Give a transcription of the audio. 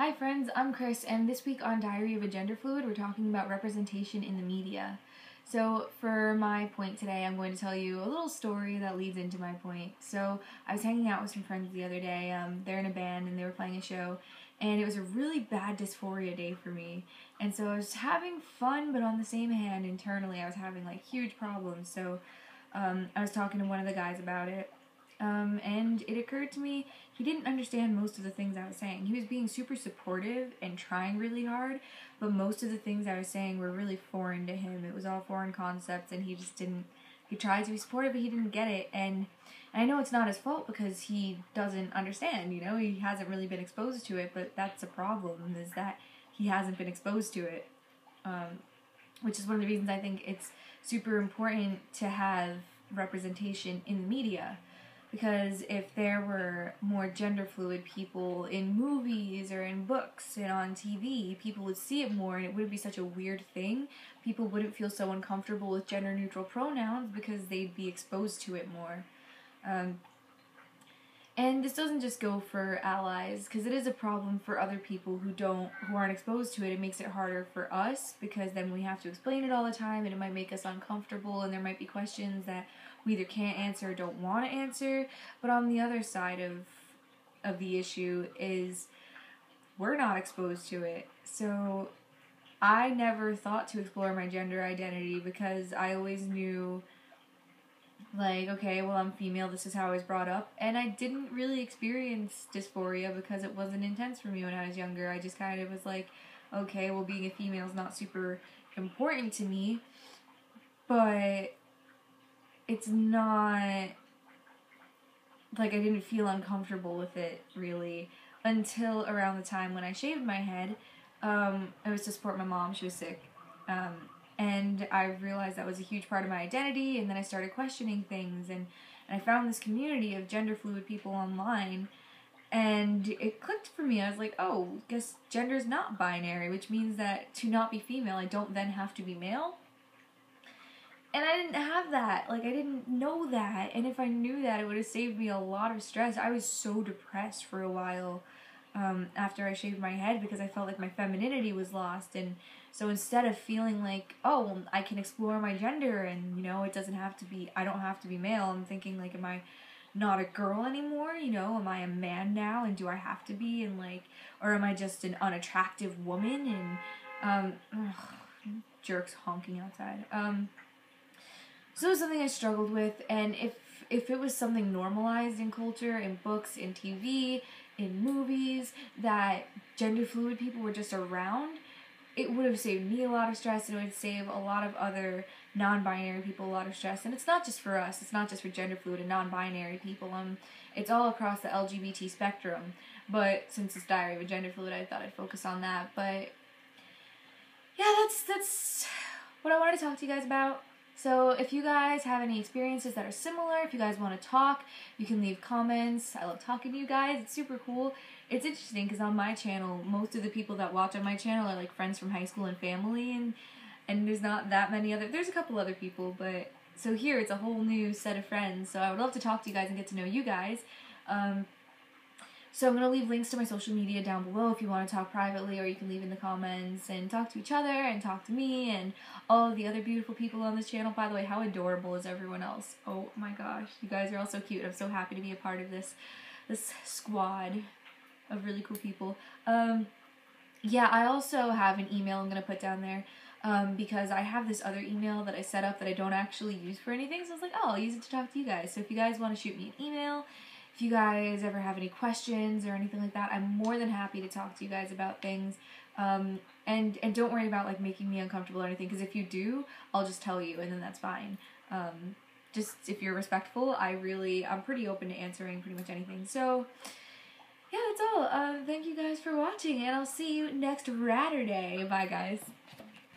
Hi friends, I'm Chris, and this week on Diary of a Genderfluid, we're talking about representation in the media. So for my point today, I'm going to tell you a little story that leads into my point. So I was hanging out with some friends the other day. They're in a band and they were playing a show, and it was a really bad dysphoria day for me. And so I was having fun, but on the same hand, internally I was having like huge problems. So I was talking to one of the guys about it. And it occurred to me he didn't understand most of the things I was saying. He was being super supportive and trying really hard, but most of the things I was saying were really foreign to him. It was all foreign concepts, and he just didn't. He tried to be supportive, but he didn't get it. And I know it's not his fault because he doesn't understand. You know, he hasn't really been exposed to it. But that's a problem, is that he hasn't been exposed to it, which is one of the reasons I think it's super important to have representation in the media. Because if there were more gender fluid people in movies or in books and on TV, people would see it more and it wouldn't be such a weird thing. People wouldn't feel so uncomfortable with gender neutral pronouns because they'd be exposed to it more. And this doesn't just go for allies, because it is a problem for other people who aren't exposed to it. It makes it harder for us because then we have to explain it all the time, and it might make us uncomfortable, and there might be questions that we either can't answer or don't want to answer. But on the other side of the issue is we're not exposed to it. So I never thought to explore my gender identity because I always knew, like, okay, well, I'm female, this is how I was brought up, and I didn't really experience dysphoria because it wasn't intense for me when I was younger. I just kind of was like, okay, well, being a female is not super important to me, but it's not, like, I didn't feel uncomfortable with it, really, until around the time when I shaved my head. It was to support my mom, she was sick, and I realized that was a huge part of my identity, and then I started questioning things, and I found this community of gender fluid people online, and it clicked for me. I was like, oh, I guess gender's not binary, which means that to not be female, I don't then have to be male. And I didn't have that. Like, I didn't know that, and if I knew that, it would have saved me a lot of stress. I was so depressed for a while after I shaved my head because I felt like my femininity was lost. And so instead of feeling like, oh, well, I can explore my gender and, you know, it doesn't have to be, I don't have to be male, I'm thinking, like, am I not a girl anymore? You know, am I a man now, and do I have to be? And, like, or am I just an unattractive woman? And jerks honking outside. So it was something I struggled with, and if it was something normalized in culture, in books, in TV, in movies, that gender fluid people were just around, it would have saved me a lot of stress, and it would save a lot of other non-binary people a lot of stress. And it's not just for us, it's not just for gender fluid and non-binary people, it's all across the LGBT spectrum. But since it's Diary of a Gender Fluid, I thought I'd focus on that. But yeah, that's what I wanted to talk to you guys about. So if you guys have any experiences that are similar, if you guys want to talk, you can leave comments. I love talking to you guys. It's super cool. It's interesting because on my channel, most of the people that watch on my channel are like friends from high school and family, and there's not that many there's a couple other people, but so here it's a whole new set of friends. So I would love to talk to you guys and get to know you guys. So I'm going to leave links to my social media down below if you want to talk privately, or you can leave in the comments and talk to each other and talk to me and all of the other beautiful people on this channel. By the way, how adorable is everyone else? Oh my gosh, you guys are all so cute. I'm so happy to be a part of this squad of really cool people. Yeah, I also have an email I'm going to put down there because I have this other email that I set up that I don't actually use for anything, so I was like, oh, I'll use it to talk to you guys. So if you guys want to shoot me an email, if you guys ever have any questions or anything like that, I'm more than happy to talk to you guys about things. And don't worry about, like, making me uncomfortable or anything, because if you do, I'll just tell you, and then that's fine. Just if you're respectful, I'm pretty open to answering pretty much anything. So yeah, that's all. Thank you guys for watching, and I'll see you next Ratterday. Bye, guys.